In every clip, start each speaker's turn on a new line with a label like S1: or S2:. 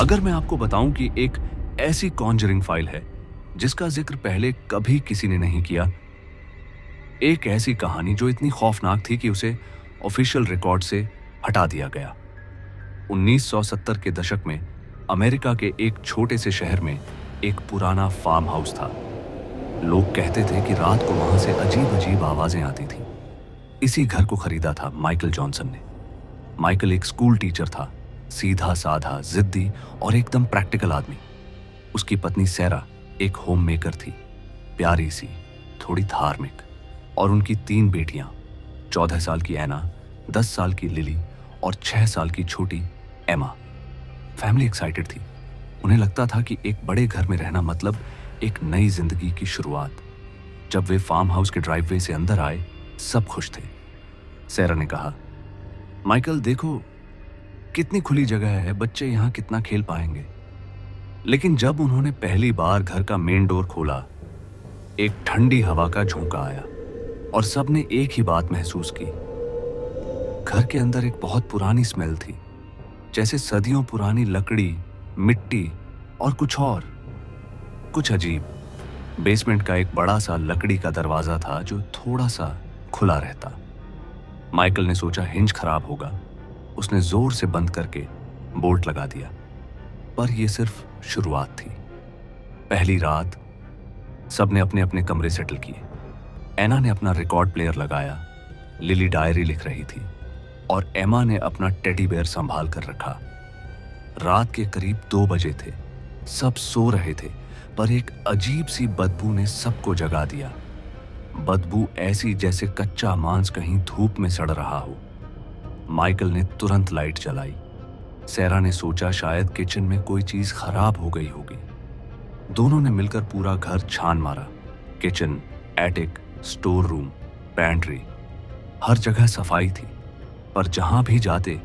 S1: अगर मैं आपको बताऊं कि एक ऐसी कॉन्जरिंग फाइल है जिसका जिक्र पहले कभी किसी ने नहीं किया, एक ऐसी कहानी जो इतनी खौफनाक थी कि उसे ऑफिशियल रिकॉर्ड से हटा दिया गया। 1970 के दशक में अमेरिका के एक छोटे से शहर में एक पुराना फार्म हाउस था। लोग कहते थे कि रात को वहां से अजीब अजीब आवाजें आती थी। इसी घर को खरीदा था माइकल जॉनसन ने। माइकल एक स्कूल टीचर था, सीधा साधा, जिद्दी और एकदम प्रैक्टिकल आदमी। उसकी पत्नी सैरा एक होम मेकर थी, प्यारी सी, थोड़ी धार्मिक, और उनकी 3 बेटियां, 14 साल की एना, 10 साल की लिली और 6 साल की छोटी एमा। फैमिली एक्साइटेड थी। उन्हें लगता था कि एक बड़े घर में रहना मतलब एक नई जिंदगी की शुरुआत। जब वे फार्म हाउस के ड्राइववे से अंदर आए, सब खुश थे। सैरा ने कहा, माइकल देखो कितनी खुली जगह है, बच्चे यहाँ कितना खेल पाएंगे। लेकिन जब उन्होंने पहली बार घर का मेन डोर खोला, एक ठंडी हवा का झोंका आया और सबने एक ही बात महसूस की। घर के अंदर एक बहुत पुरानी स्मेल थी, जैसे सदियों पुरानी लकड़ी, मिट्टी और कुछ अजीब। बेसमेंट का एक बड़ा सा लकड़ी का दरवाजा था जो थोड़ा सा खुला रहता। माइकल ने सोचा हिंज खराब होगा। उसने जोर से बंद करके बोल्ट लगा दिया। पर यह सिर्फ शुरुआत थी। पहली रात सबने अपने अपने कमरे सेटल किए। एना ने अपना रिकॉर्ड प्लेयर लगाया, लिली डायरी लिख रही थी और एमा ने अपना टेडी बेयर संभाल कर रखा। रात के करीब 2 बजे थे। सब सो रहे थे, पर एक अजीब सी बदबू ने सबको जगा दिया। बदबू ऐसी जैसे कच्चा मांस कहीं धूप में सड़ रहा हो। माइकल ने तुरंत लाइट जलाई। सैरा ने सोचा शायद किचन में कोई चीज खराब हो गई होगी। दोनों ने मिलकर पूरा घर छान मारा। Kitchen, attic, store room, pantry, हर जगह सफाई थी। पर जहां भी जाते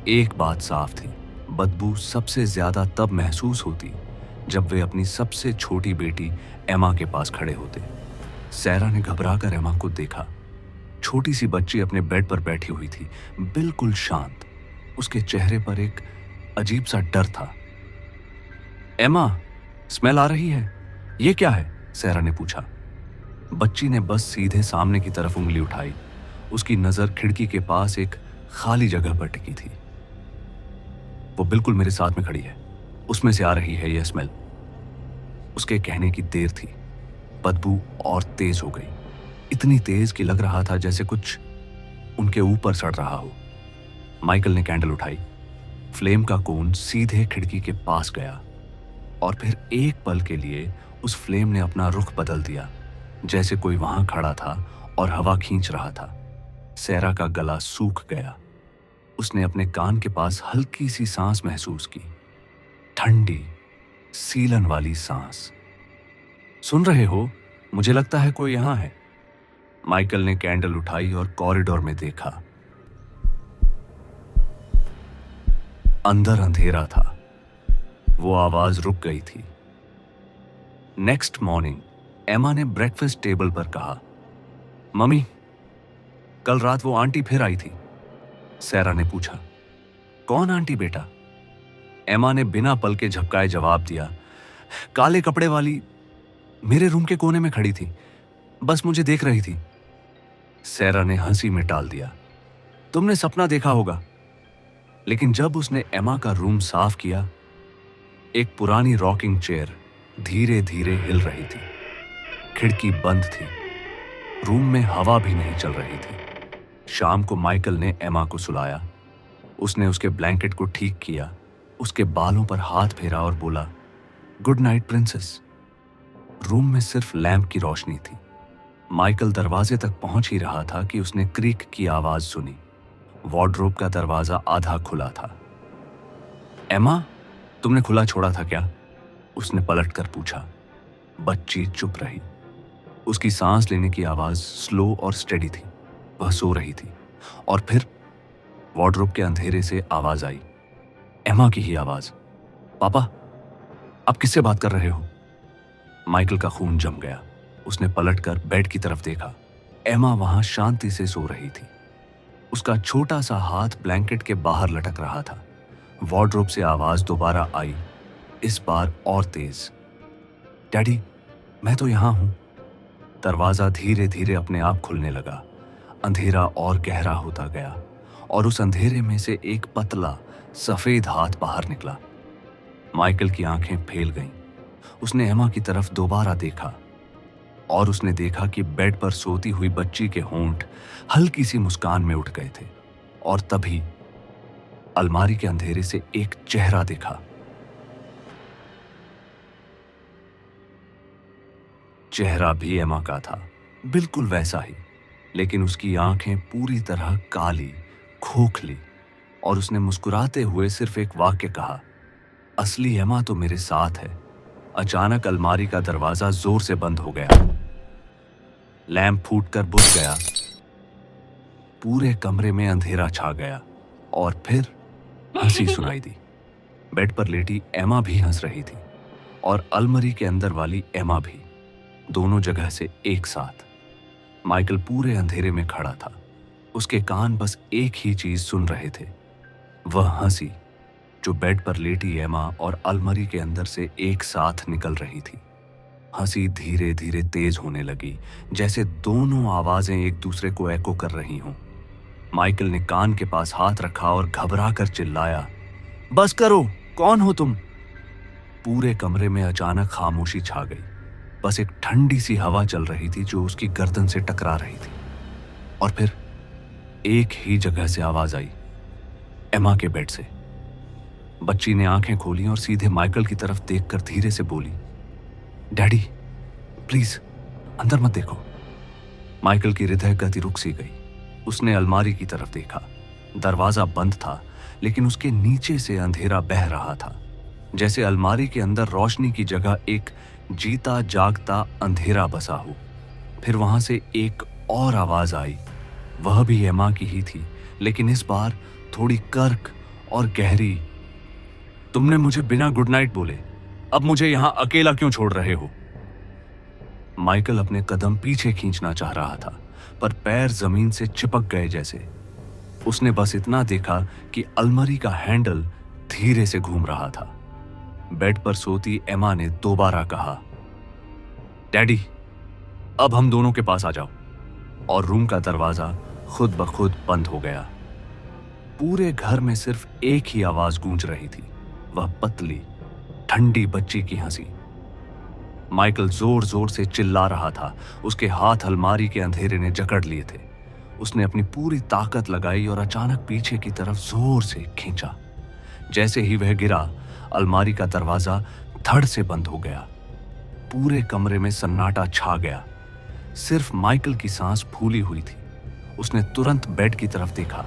S1: एक बात साफ थी, बदबू सबसे ज्यादा तब महसूस होती जब वे अपनी सबसे छोटी बेटी एमा के पास खड़े होते। सैरा ने घबराकर एमा को देखा। छोटी सी बच्ची अपने बेड पर बैठी हुई थी, बिल्कुल शांत। उसके चेहरे पर एक अजीब सा डर था। एमा, स्मेल आ रही है, ये क्या है? सैरा ने पूछा। बच्ची ने बस सीधे सामने की तरफ उंगली उठाई। उसकी नजर खिड़की के पास एक खाली जगह पर टिकी थी। वो बिल्कुल मेरे साथ में खड़ी है, उसमें से आ रही है यह स्मेल। उसके कहने की देर थी। बदबू और तेज हो गई, इतनी तेज कि लग रहा था जैसे कुछ उनके ऊपर सड़ रहा हो। माइकल ने कैंडल उठाई। फ्लेम का कोन सीधे खिड़की के पास गया और फिर एक पल के लिए उस फ्लेम ने अपना रुख बदल दिया, जैसे कोई वहां खड़ा था और हवा खींच रहा था। सैरा का गला सूख गया। उसने अपने कान के पास हल्की सी सांस महसूस की, ठंडी, सीलन वाली सांस। सुन रहे हो? मुझे लगता है कोई यहां है। माइकल ने कैंडल उठाई और कॉरिडोर में देखा। अंदर अंधेरा था। वो आवाज रुक गई थी। नेक्स्ट मॉर्निंग एमा ने ब्रेकफास्ट टेबल पर कहा, मम्मी, कल रात वो आंटी फिर आई थी। सैरा ने पूछा, कौन आंटी बेटा? एमा ने बिना पल के झपकाए जवाब दिया, काले कपड़े वाली, मेरे रूम के कोने में खड़ी थी, बस मुझे देख रही थी। सैरा ने हंसी में टाल दिया, तुमने सपना देखा होगा। लेकिन जब उसने एमा का रूम साफ किया, एक पुरानी रॉकिंग चेयर धीरे धीरे हिल रही थी। खिड़की बंद थी। रूम में हवा भी नहीं चल रही थी। शाम को माइकल ने एमा को सुलाया। उसने उसके ब्लैंकेट को ठीक किया, उसके बालों पर हाथ फेरा और बोला, गुड नाइट प्रिंसेस। रूम में सिर्फ लैंप की रोशनी थी। माइकल दरवाजे तक पहुंच ही रहा था कि उसने क्रीक की आवाज सुनी। वार्डरोब का दरवाजा आधा खुला था। एमा, तुमने खुला छोड़ा था क्या? उसने पलटकर पूछा। बच्ची चुप रही। उसकी सांस लेने की आवाज स्लो और स्टेडी थी। वह सो रही थी। और फिर वार्डरोब के अंधेरे से आवाज आई, एमा की ही आवाज, पापा, आप किससे बात कर रहे हो? माइकल का खून जम गया। उसने पलटकर बेड की तरफ देखा। एमा वहां शांति से सो रही थी। उसका छोटा सा हाथ ब्लैंकेट के बाहर लटक रहा था। वार्डरोब से आवाज दोबारा आई, इस बार और तेज। डैडी, मैं तो यहां हूं। दरवाजा धीरे धीरे अपने आप खुलने लगा। अंधेरा और गहरा होता गया और उस अंधेरे में से एक पतला सफेद हाथ बाहर निकला। माइकल की आंखें फैल गईं। उसने एमा की तरफ दोबारा देखा और उसने देखा कि बेड पर सोती हुई बच्ची के होंठ हल्की सी मुस्कान में उठ गए थे। और तभी अलमारी के अंधेरे से एक चेहरा दिखा। चेहरा भी एमा का था, बिल्कुल वैसा ही, लेकिन उसकी आंखें पूरी तरह काली, खोखली, और उसने मुस्कुराते हुए सिर्फ एक वाक्य कहा, असली एमा तो मेरे साथ है। अचानक अलमारी का दरवाजा जोर से बंद हो गया। लैंप फूटकर बुझ गया। पूरे कमरे में अंधेरा छा गया और फिर हंसी सुनाई दी। बेड पर लेटी एमा भी हंस रही थी और अलमारी के अंदर वाली एमा भी, दोनों जगह से एक साथ। माइकल पूरे अंधेरे में खड़ा था। उसके कान बस एक ही चीज सुन रहे थे, वह हंसी जो बेड पर लेटी एमा और अलमारी के अंदर से एक साथ निकल रही थी। हंसी धीरे धीरे तेज होने लगी, जैसे दोनों आवाजें एक दूसरे को एको कर रही हों। माइकल ने कान के पास हाथ रखा और घबराकर चिल्लाया, बस करो, कौन हो तुम? पूरे कमरे में अचानक खामोशी छा गई। बस एक ठंडी सी हवा चल रही थी जो उसकी गर्दन से टकरा रही थी। और फिर एक ही जगह से आवाज आई, एमा के बेड से। बच्ची ने आंखें खोली और सीधे माइकल की तरफ देखकर धीरे से बोली, डैडी, प्लीज अंदर मत देखो। माइकल की हृदय गति रुक सी गई। उसने अलमारी की तरफ देखा। दरवाजा बंद था, लेकिन उसके नीचे से अंधेरा बह रहा था, जैसे अलमारी के अंदर रोशनी की जगह एक जीता जागता अंधेरा बसा हो। फिर वहां से एक और आवाज आई। वह भी एमा की ही थी, लेकिन इस बार थोड़ी कर्क और गहरी। तुमने मुझे बिना गुड नाइट बोले अब मुझे यहां अकेला क्यों छोड़ रहे हो? माइकल अपने कदम पीछे खींचना चाह रहा था, पर पैर जमीन से चिपक गए जैसे। उसने बस इतना देखा कि अलमारी का हैंडल धीरे से घूम रहा था। बेड पर सोती एमा ने दोबारा कहा, डैडी, अब हम दोनों के पास आ जाओ। और रूम का दरवाजा खुद ब खुद बंद हो गया। पूरे घर में सिर्फ एक ही आवाज गूंज रही थी, वह पतली ठंडी बच्ची की हंसी। माइकल जोर जोर से चिल्ला रहा था। उसके हाथ अलमारी के अंधेरे ने जकड़ लिए थे। उसने अपनी पूरी ताकत लगाई और अचानक पीछे की तरफ जोर से खींचा। जैसे ही वह गिरा, अलमारी का दरवाजा धड़ से बंद हो गया। पूरे कमरे में सन्नाटा छा गया। सिर्फ माइकल की सांस फूली हुई थी। उसने तुरंत बेड की तरफ देखा।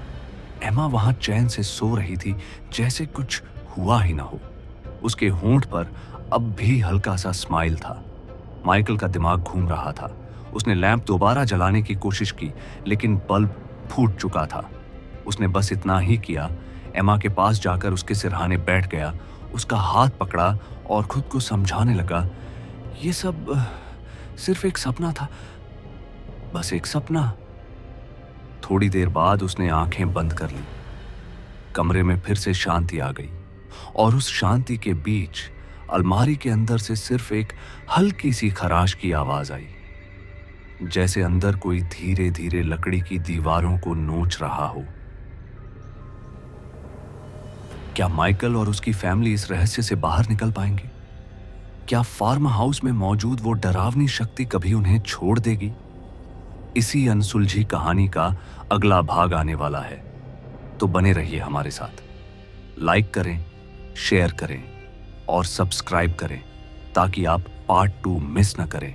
S1: एमा वहां चैन से सो रही थी, जैसे कुछ हुआ ही ना हो। उसके होंठ पर अब भी हल्का सा स्माइल था। माइकल का दिमाग घूम रहा था। उसने लैंप दोबारा जलाने की कोशिश की, लेकिन बल्ब फूट चुका था। उसने बस इतना ही किया, एमा के पास जाकर उसके सिरहाने बैठ गया, उसका हाथ पकड़ा और खुद को समझाने लगा, ये सब सिर्फ एक सपना था, बस एक सपना। थोड़ी देर बाद उसने आंखें बंद कर ली। कमरे में फिर से शांति आ गई और उस शांति के बीच अलमारी के अंदर से सिर्फ एक हल्की सी खराश की आवाज आई, जैसे अंदर कोई धीरे धीरे लकड़ी की दीवारों को नोच रहा हो। क्या माइकल और उसकी फैमिली इस रहस्य से बाहर निकल पाएंगे? क्या फार्म हाउस में मौजूद वो डरावनी शक्ति कभी उन्हें छोड़ देगी? इसी अनसुलझी कहानी का अगला भाग आने वाला है, तो बने रहिए हमारे साथ। लाइक करें, शेयर करें और सब्सक्राइब करें ताकि आप पार्ट 2 मिस न करें।